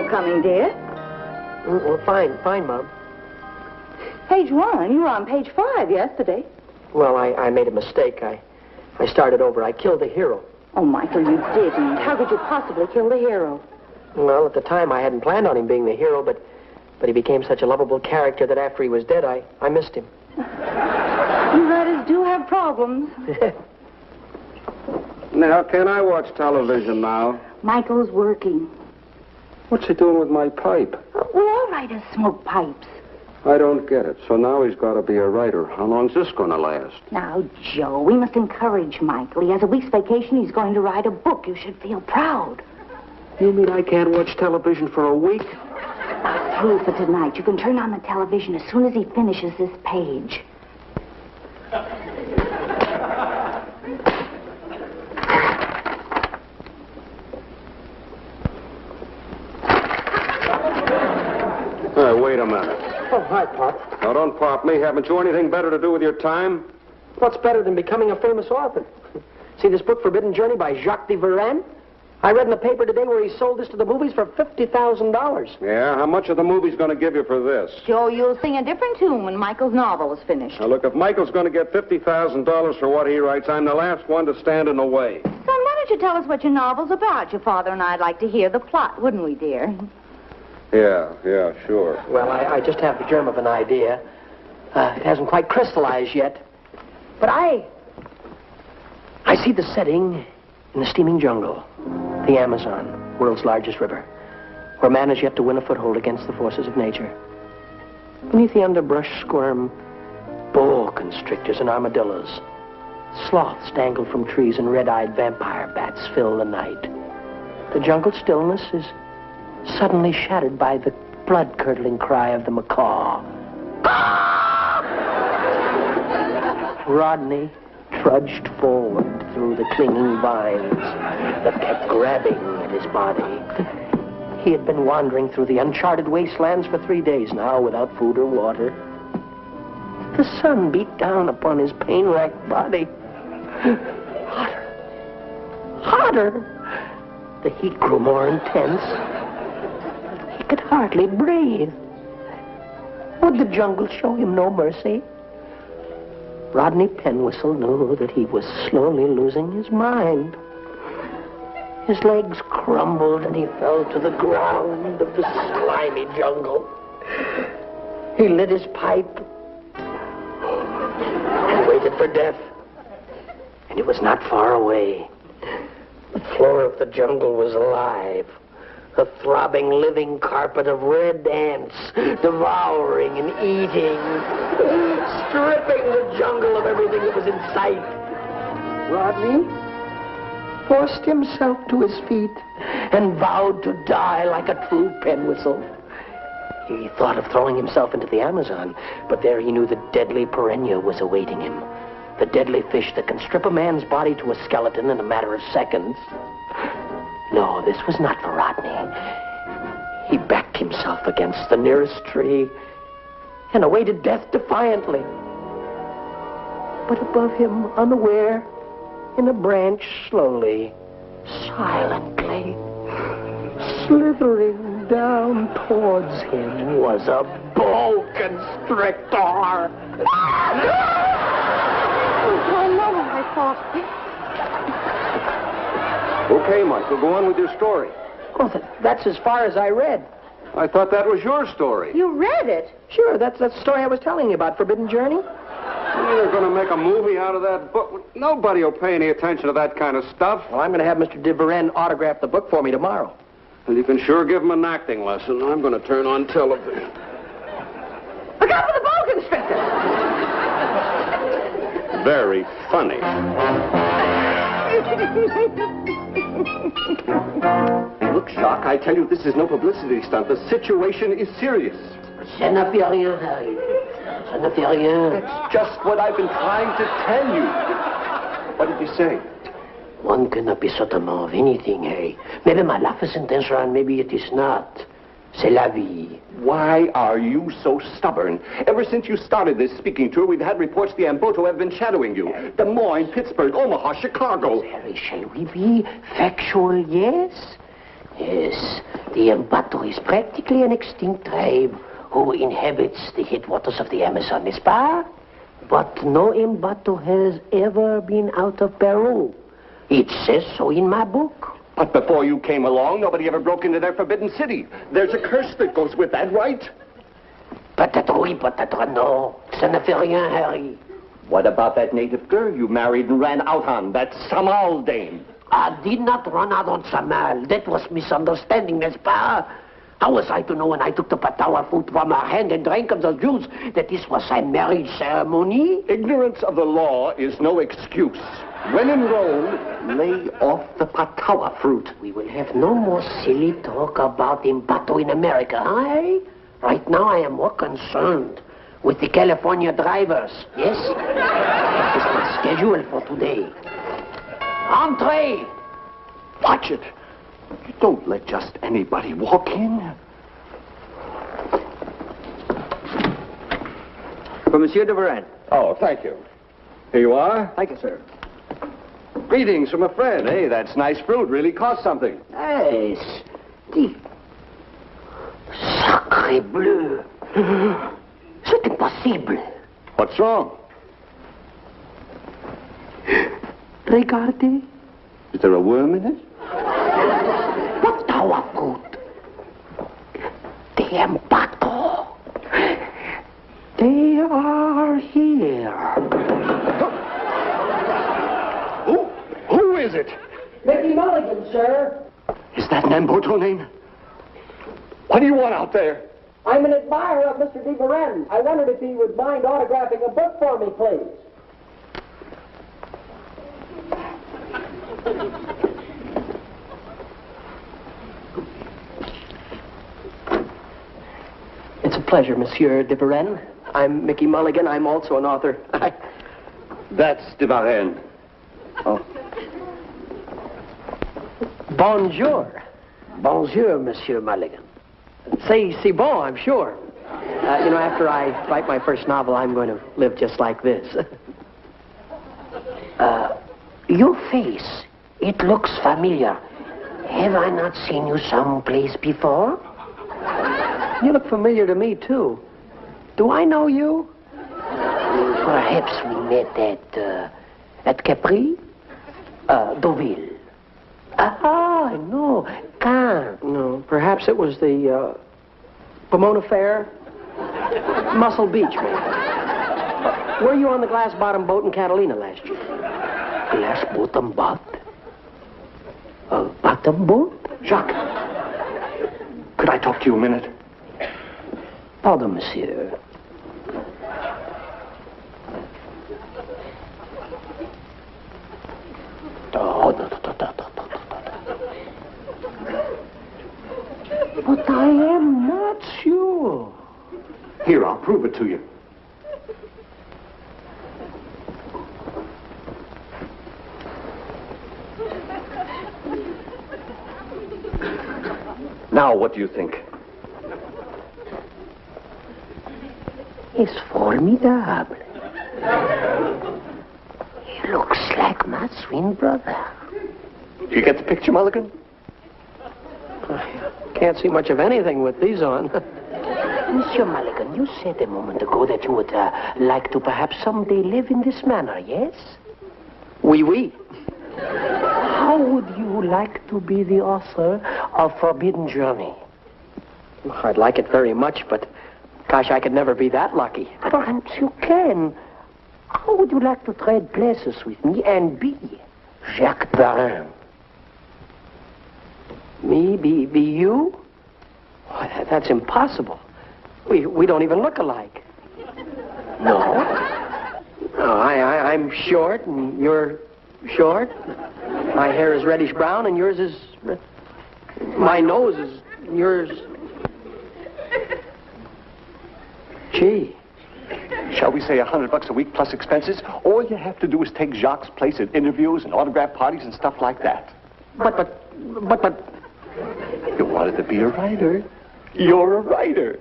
you coming, dear? Well, fine, Mom. Page 1. You were on page 5 yesterday. Well, I made a mistake. I started over. I killed the hero. Oh, Michael, you didn't. How could you possibly kill the hero? Well, at the time, I hadn't planned on him being the hero, but he became such a lovable character that after he was dead, I missed him. You writers do have problems. Now, can I watch television now? Michael's working. What's he doing with my pipe? Well, all writers smoke pipes. I don't get it. So now he's got to be a writer. How long's this going to last? Now, Joe, we must encourage Michael. He has a week's vacation. He's going to write a book. You should feel proud. You mean I can't watch television for a week? Through for tonight. You can turn on the television as soon as he finishes this page. Wait a minute. Oh, hi, Pop. Now, don't pop me. Haven't you anything better to do with your time? What's better than becoming a famous author? See this book, Forbidden Journey, by Jacques de Varenne? I read in the paper today where he sold this to the movies for $50,000. Yeah? How much are the movies going to give you for this? Joe, you'll sing a different tune when Michael's novel is finished. Now, look, if Michael's going to get $50,000 for what he writes, I'm the last one to stand in the way. Son, why don't you tell us what your novel's about? Your father and I'd like to hear the plot, wouldn't we, dear? Yeah, sure. Well, I just have the germ of an idea. It hasn't quite crystallized yet. But I see the setting in the steaming jungle, the Amazon, world's largest river, where man has yet to win a foothold against the forces of nature. Beneath the underbrush squirm boa constrictors and armadillos. Sloths dangle from trees and red-eyed vampire bats fill the night. The jungle stillness is suddenly shattered by the blood-curdling cry of the macaw. Rodney trudged forward through the clinging vines that kept grabbing at his body. He had been wandering through the uncharted wastelands for 3 days now without food or water. The sun beat down upon his pain-racked body. Hotter. The heat grew more intense. He could hardly breathe. Would the jungle show him no mercy? Rodney Penwhistle knew that he was slowly losing his mind. His legs crumbled and he fell to the ground of the slimy jungle. He lit his pipe and waited for death. And it was not far away. The floor of the jungle was alive. A throbbing, living carpet of red ants, devouring and eating, stripping the jungle of everything that was in sight. Rodney forced himself to his feet and vowed to die like a true Penwhistle. He thought of throwing himself into the Amazon, but there he knew the deadly piranha was awaiting him. The deadly fish that can strip a man's body to a skeleton in a matter of seconds. No, this was not for Rodney. He backed himself against the nearest tree and awaited death defiantly. But above him, unaware, in a branch, slowly, silently, slithering down towards him was a boa constrictor. Oh, no, I thought... Okay, Michael, go on with your story. Oh, that's as far as I read. I thought that was your story. You read it? Sure, that's the story I was telling you about, Forbidden Journey. They're going to make a movie out of that book. Nobody will pay any attention to that kind of stuff. Well, I'm going to have Mr. de Varenne autograph the book for me tomorrow. Well, you can sure give him an acting lesson. I'm going to turn on television. Look out for the boa constrictor! Very funny. Look, Jacques, I tell you, this is no publicity stunt. The situation is serious. Ça ne fait rien, Harry. Ça ne fait rien. That's just what I've been trying to tell you. What did you say? One cannot be certain of anything, Harry. Maybe my life is intentional, and maybe it is not. C'est la vie. Why are you so stubborn? Ever since you started this speaking tour, we've had reports the Amboto have been shadowing you. Des Moines, Pittsburgh, Omaha, Chicago. Harry, shall we be factual, yes? Yes, the Mbato is practically an extinct tribe who inhabits the headwaters of the Amazon, n'est-ce pas? But no Mbato has ever been out of Peru. It says so in my book. But before you came along, nobody ever broke into their forbidden city. There's a curse that goes with that, right? Peut-être oui, peut-être non. Ça ne fait rien, Harry. What about that native girl you married and ran out on, that Samal dame? I did not run out on Samal. That was misunderstanding, n'est-ce pas? How was I to know when I took the patawa fruit from her hand and drank of the juice that this was a marriage ceremony? Ignorance of the law is no excuse. When in Rome, lay off the patawa fruit. We will have no more silly talk about Mbato in America, huh, Harry? Right now I am more concerned with the California drivers, yes? That is my schedule for today. Entree! Watch it. Don't let just anybody walk in. For Monsieur de Varenne. Oh, thank you. Here you are. Thank you, sir. Greetings from a friend. Hey, that's nice fruit. Really cost something. Yes. The... Sacré bleu. C'est impossible. What's wrong? Regardez. Is there a worm in it? Patawa fruit. The Mbato. They are here. Who is it? Mickey Mulligan, sir. Is that an Mboto name? What do you want out there? I'm an admirer of Mr. de Varenne. I wondered if he would mind autographing a book for me, please. It's a pleasure, Monsieur de Varenne. I'm Mickey Mulligan. I'm also an author. That's de Varenne. Oh. Bonjour. Bonjour, Monsieur Mulligan. C'est bon, I'm sure. After I write my first novel, I'm going to live just like this. Your face, it looks familiar. Have I not seen you someplace before? You look familiar to me, too. Do I know you? Perhaps we met at Capri? Deauville. No. Cannes. No, perhaps it was the Pomona Fair? Muscle Beach, maybe. Were you on the glass-bottom boat in Catalina last year? Glass-bottom boat? A bottom boat? Jacques, could I talk to you a minute? Pardon, monsieur. Oh, no. But I am not sure. Here, I'll prove it to you. Now, what do you think? It's formidable. He looks like my twin brother. You get the picture, Mulligan? I can't see much of anything with these on. Monsieur Mulligan, you said a moment ago that you would like to perhaps someday live in this manner, yes? Oui. How would you like to be the author of Forbidden Journey? I'd like it very much, but gosh, I could never be that lucky. Perhaps you can. How would you like to trade places with me and be Jacques Varenne? Me? Be you? Why, that's impossible. We don't even look alike. No? No, I'm short and you're short. My hair is reddish brown and yours is... My nose is... Yours... Gee. Shall we say $100 a week plus expenses? All you have to do is take Jacques' place at interviews and autograph parties and stuff like that. But... You wanted to be a writer. You're a writer.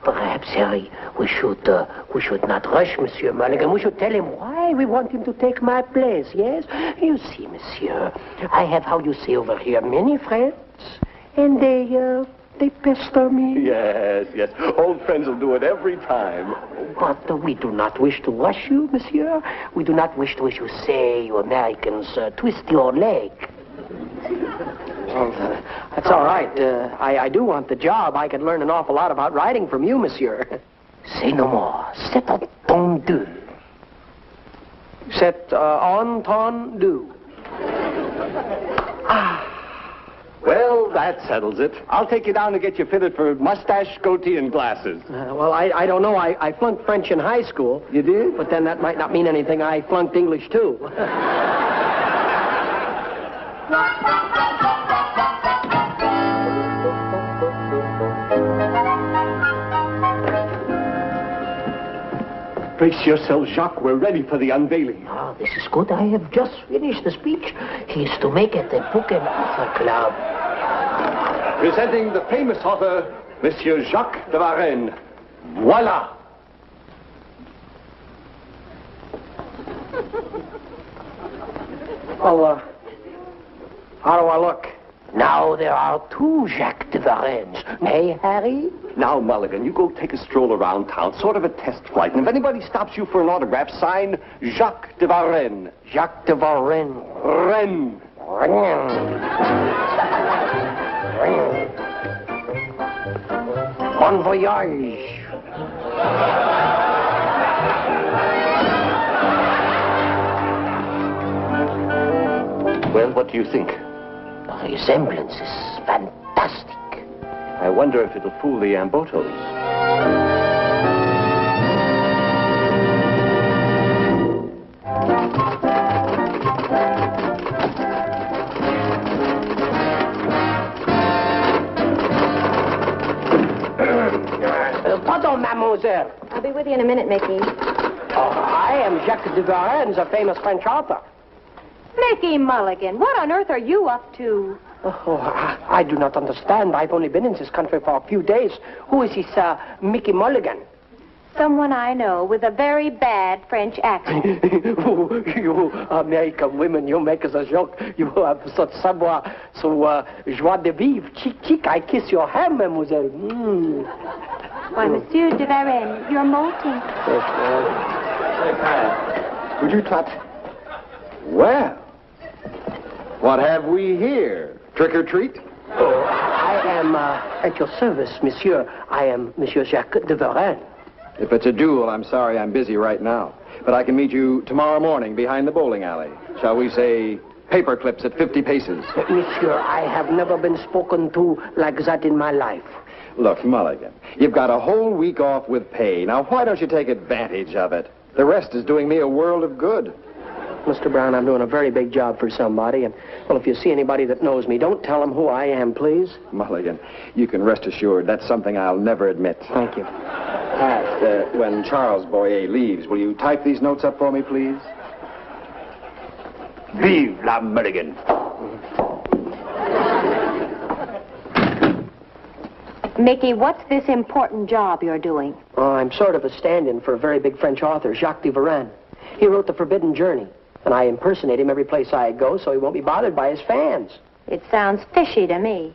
Perhaps, Harry, we should not rush Monsieur Mulligan. We should tell him why we want him to take my place, yes? You see, monsieur, I have, how you say over here, many friends. And they pester me. Yes, yes. Old friends will do it every time. But we do not wish to rush you, monsieur. We do not wish to, as you say, you Americans, twist your leg. Well, that's all right. I do want the job. I could learn an awful lot about riding from you, monsieur. Say no more. C'est entendu. C'est entendu. Well, that settles it. I'll take you down to get you fitted for mustache, goatee, and glasses. Well, I don't know. I flunked French in high school. You did? But then that might not mean anything. I flunked English, too. Brace yourself, Jacques. We're ready for the unveiling. Ah, this is good. I have just finished the speech. He is to make at the Book and Author Club. Presenting the famous author, Monsieur Jacques de Varenne. Voila! Well, how do I look? Now there are two Jacques de Varennes. Hey, Harry? Now, Mulligan, you go take a stroll around town, sort of a test flight, and if anybody stops you for an autograph, sign Jacques de Varenne. Jacques de Varennes. Rennes. Bon voyage. Well, what do you think? The resemblance is fantastic. I wonder if it'll fool the Ambotos. Pardon, mademoiselle. I'll be with you in a minute, Mickey. I am Jacques de Varennes, a famous French author. Mickey Mulligan, what on earth are you up to? Oh, I do not understand. I've only been in this country for a few days. Who is this, Mickey Mulligan? Someone I know with a very bad French accent. You American women, you make us a joke. You have such savoir, so joie de vivre. Chic, chic, I kiss your hand, mademoiselle. Mm. Why, Monsieur de Varennes, you're molting. Would you touch? Well, what have we here? Trick or treat? Oh, I am at your service, monsieur. I am Monsieur Jacques de Varennes. If it's a duel, I'm sorry I'm busy right now. But I can meet you tomorrow morning behind the bowling alley. Shall we say paper clips at 50 paces? Monsieur, I have never been spoken to like that in my life. Look, Mulligan, you've got a whole week off with pay. Now, why don't you take advantage of it? The rest is doing me a world of good. Mr. Brown, I'm doing a very big job for somebody, and, well, if you see anybody that knows me, don't tell them who I am, please. Mulligan, you can rest assured that's something I'll never admit. Thank you. Pat, when Charles Boyer leaves, will you type these notes up for me, please? Vive la Mulligan. Mickey, what's this important job you're doing? Oh, I'm sort of a stand-in for a very big French author, Jacques de Varennes. He wrote The Forbidden Journey, and I impersonate him every place I go so he won't be bothered by his fans. It sounds fishy to me.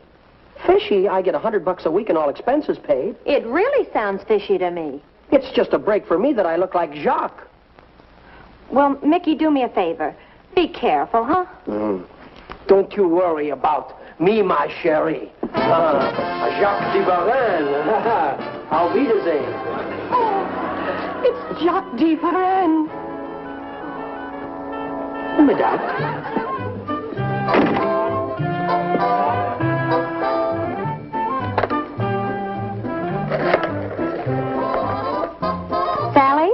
Fishy? I get $100 a week and all expenses paid. It really sounds fishy to me. It's just a break for me that I look like Jacques. Well, Mickey, do me a favor. Be careful, huh? Don't you worry about me, my chérie. Jacques de Varennes. Auf Wiedersehen. Oh, it's Jacques de Varennes. Madame. Sally,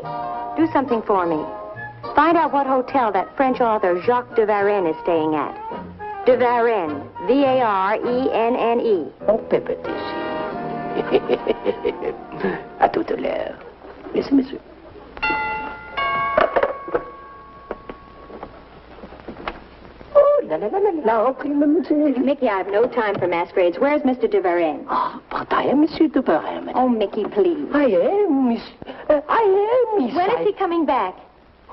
do something for me. Find out what hotel that French author Jacques de Varennes is staying at. De Varennes, V-A-R-E-N-N-E. Mon pépite ici. À tout à l'heure. Merci, monsieur. Oh, la la la la la. Okay, monsieur. Mickey, I have no time for masquerades. Where's Mr. de Varennes? Oh, but I am Monsieur de Varennes. Oh, Mickey, please. I am Miss. When is he coming back?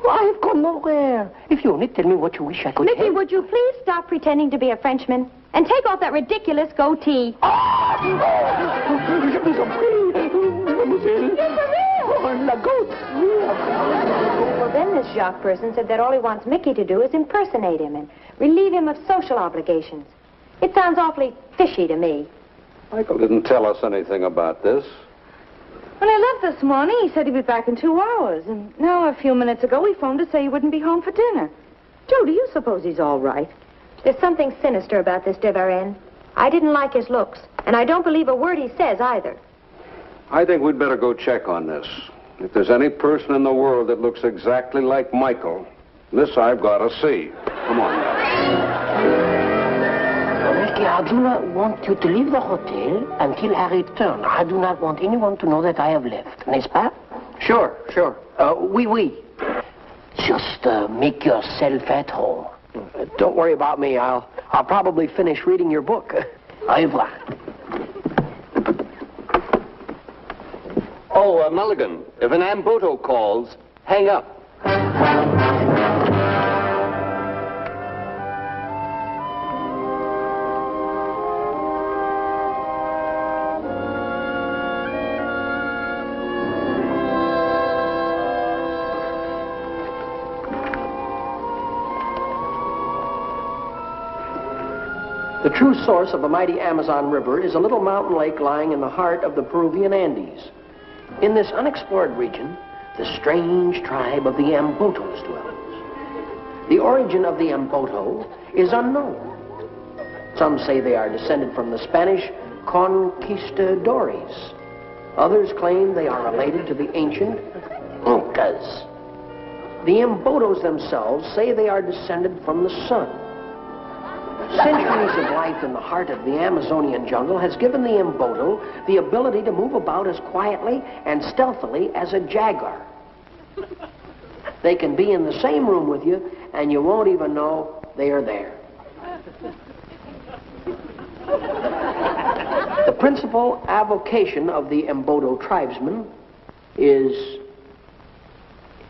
I have gone nowhere. If you only tell me what you wish I could Mickey, help. would you please stop pretending to be a Frenchman? And take off that ridiculous goatee. Well, then this Jacques person said that all he wants Mickey to do is impersonate him and relieve him of social obligations. It sounds awfully fishy to me. Michael didn't tell us anything about this. When I left this morning, he said he'd be back in 2 hours. And now, a few minutes ago, he phoned to say he wouldn't be home for dinner. Joe, do you suppose he's all right? There's something sinister about this de Varenne. I didn't like his looks, and I don't believe a word he says either. I think we'd better go check on this. If there's any person in the world that looks exactly like Michael, this I've got to see. Come on, now. Mickey, I do not want you to leave the hotel until I return. I do not want anyone to know that I have left. N'est-ce pas? Sure. Oui. Just make yourself at home. Don't worry about me. I'll probably finish reading your book. Au revoir. Oh, Mulligan, if an Amboto calls, hang up. The true source of the mighty Amazon River is a little mountain lake lying in the heart of the Peruvian Andes. In this unexplored region, the strange tribe of the Ambotos dwells. The origin of the Amboto is unknown. Some say they are descended from the Spanish conquistadores. Others claim they are related to the ancient Incas. The Ambotos themselves say they are descended from the sun. Centuries of life in the heart of the Amazonian jungle has given the Amboto the ability to move about as quietly and stealthily as a jaguar. They can be in the same room with you, and you won't even know they are there. The principal avocation of the Amboto tribesmen is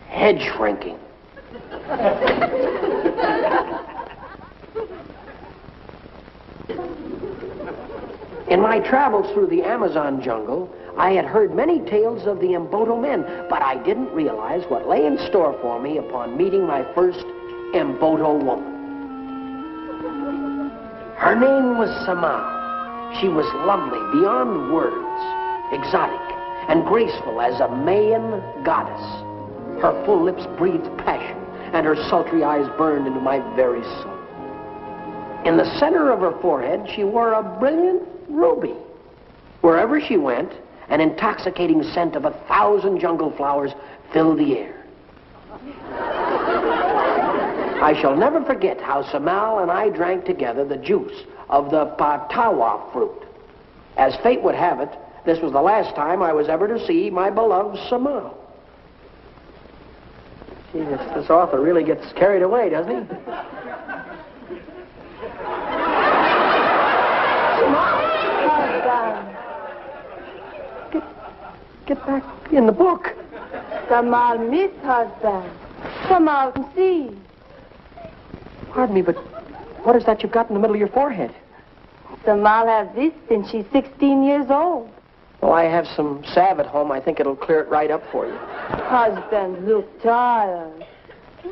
hedge shrinking. In my travels through the Amazon jungle, I had heard many tales of the Amboto men, but I didn't realize what lay in store for me upon meeting my first Amboto woman. Her name was Samal. She was lovely beyond words, exotic and graceful as a Mayan goddess. Her full lips breathed passion, and her sultry eyes burned into my very soul. In the center of her forehead, she wore a brilliant ruby. Wherever she went, an intoxicating scent of 1,000 jungle flowers filled the air. I shall never forget how Samal and I drank together the juice of the patawa fruit. As fate would have it, this was the last time I was ever to see my beloved Samal. Gee, this author really gets carried away, doesn't he? Get back in the book. Samal, miss husband. Samal, see. Pardon me, but what is that you've got in the middle of your forehead? Samal has this since she's 16 years old. Well, I have some salve at home. I think it'll clear it right up for you. Husband, look tired.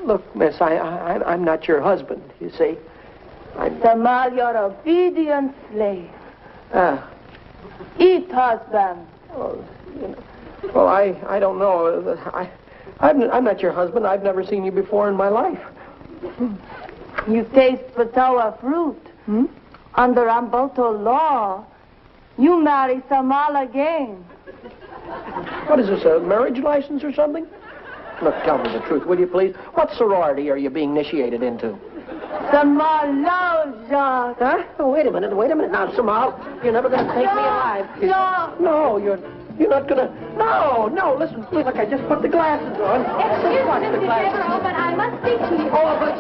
Look, miss, I'm not your husband, you see. Samal, you're obedient slave. Eat, husband. Oh, you know, well, I don't know. I'm not your husband. I've never seen you before in my life. You taste patawa fruit. Under Amboto law, you marry Samal again. What is this, a marriage license or something? Look, tell me the truth, will you please? What sorority are you being initiated into? Samal loves Jacques. Huh? Oh, wait a minute now, Samal. You're never going to take me alive. No, you're not going to... No, listen, please, look, I just put the glasses on. Excuse me, Mr. Devereaux, but I must speak to you. Oh, but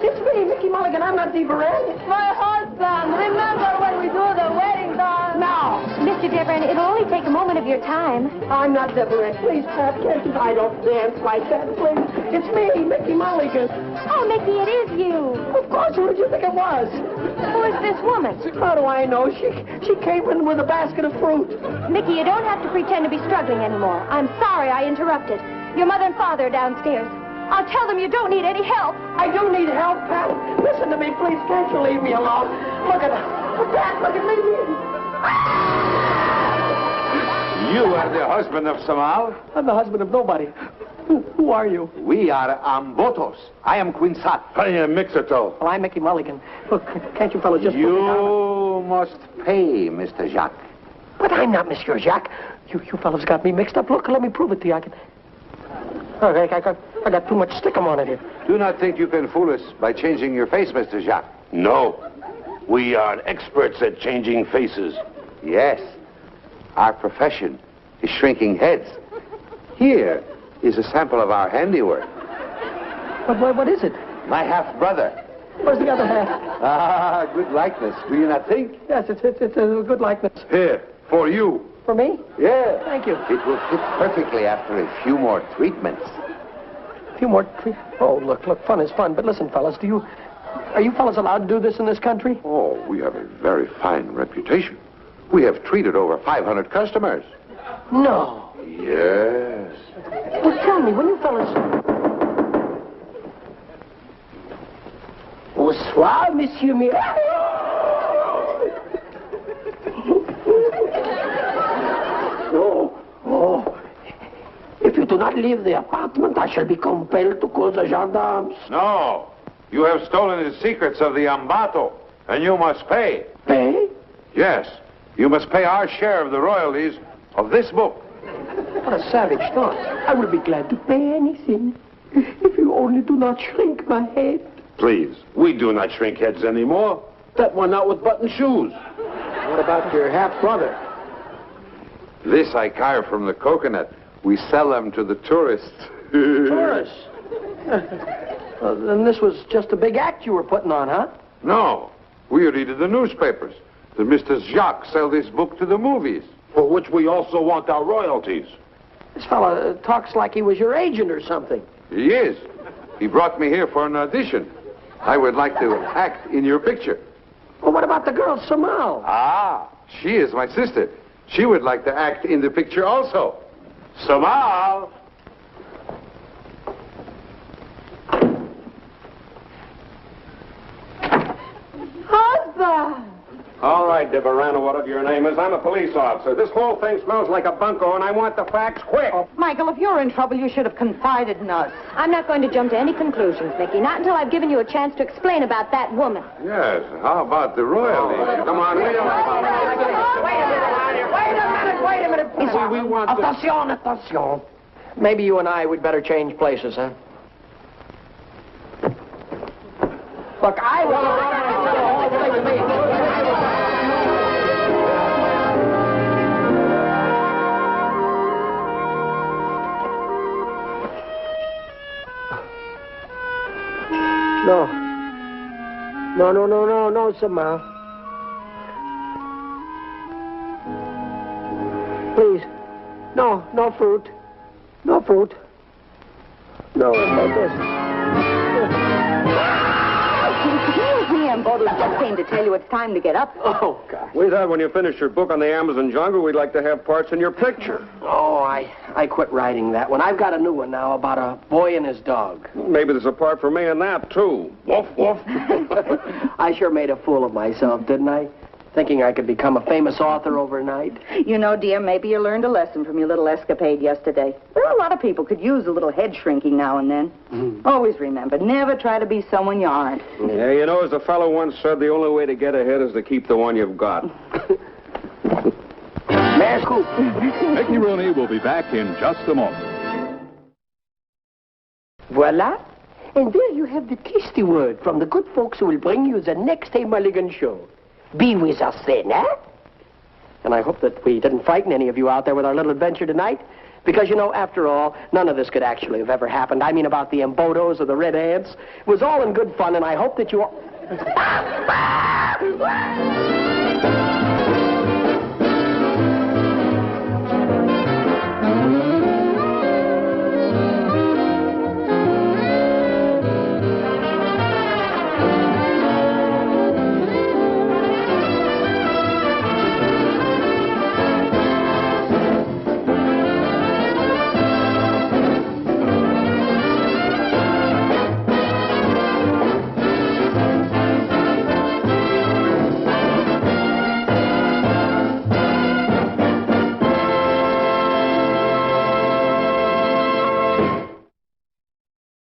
it's me, Mickey Mulligan. I'm not Devereaux. My husband, remember when we do the wedding dance? Now. Mr. Devereaux, it'll only take a moment of your time. I'm not Devereaux. Please, Pat, can't you? I don't dance like that, please. It's me, Mickey Mulligan. Oh, Mickey, it is you. Of course it did you think it was? Who is this woman? How do I know? She came in with a basket of fruit. Mickey, you don't have to pretend to be struggling anymore. I'm sorry I interrupted. Your mother and father are downstairs. I'll tell them you don't need any help. I do need help, Pat. Listen to me, please. Can't you leave me alone? Look at her. Pat, look at me. You are the husband of Samal? I'm the husband of nobody. Who are you? We are Ambotos. I am Quinsat. I am Mixerto. Well, I'm Mickey Mulligan. Look, can't you fellas just put me down? You must pay, Mr. Jacques. But I'm not Monsieur Jacques. You fellas got me mixed up. Look, let me prove it to you. I got too much stickum on it here. Do not think you can fool us by changing your face, Mr. Jacques. No. We are experts at changing faces. Yes. Our profession is shrinking heads. Here is a sample of our handiwork. But what is it? My half-brother. Where's the other half? Ah, good likeness. Do you not think? Yes, it's a good likeness. Here, for you. For me? Yeah. Thank you. It will fit perfectly after a few more treatments. A few more Oh, look, fun is fun. But listen, fellas, are you fellas allowed to do this in this country? Oh, we have a very fine reputation. We have treated over 500 customers. No. Yes. Well, tell me, when you fellas... Bonsoir, Monsieur Mirage. Oh. If you do not leave the apartment, I shall be compelled to call the gendarmes. No. You have stolen the secrets of the Ambato, and you must pay. Pay? Yes. You must pay our share of the royalties of this book. What a savage thought. I will be glad to pay anything, if you only do not shrink my head. Please, we do not shrink heads anymore. That one out with button shoes. What about your half-brother? This I carve from the coconut. We sell them to the tourists. Tourists? Well, then this was just a big act you were putting on, huh? No. We read in the newspapers that Mr. Jacques sell this book to the movies, for which we also want our royalties. This fella talks like he was your agent or something. He is. He brought me here for an audition. I would like to act in your picture. Well, what about the girl, Samal? Ah, she is my sister. She would like to act in the picture also. Samal! Husband! All right, Deverano, whatever your name is, I'm a police officer. This whole thing smells like a bunco, and I want the facts quick. Oh, Michael, if you're in trouble, you should have confided in us. I'm not going to jump to any conclusions, Mickey. Not until I've given you a chance to explain about that woman. Yes, how about the royalties? Come on, Wait a minute. We want the... Attention. Maybe you and I would better change places, huh? Look, I want to run and tell the whole thing to me. No, Samal. Please. No fruit. No fruit. No, this. Ambotos just came to tell you it's time to get up. Oh, God. We thought when you finished your book on the Amazon jungle, we'd like to have parts in your picture. Oh, I quit writing that one. I've got a new one now about a boy and his dog. Maybe there's a part for me in that, too. Woof, woof. I sure made a fool of myself, didn't I? Thinking I could become a famous author overnight. You know, dear, maybe you learned a lesson from your little escapade yesterday. Well, a lot of people could use a little head shrinking now and then. Always remember, never try to be someone you aren't. Yeah, you know, as a fellow once said, the only way to get ahead is to keep the one you've got. Mickey Rooney will be back in just a moment. Voila. And there you have the tasty word from the good folks who will bring you the next A. Mulligan show. Be with us then, eh? And I hope that we didn't frighten any of you out there with our little adventure tonight. Because, you know, after all, none of this could actually have ever happened. I mean, about the Embotos or the Red Ants. It was all in good fun, and I hope that you all...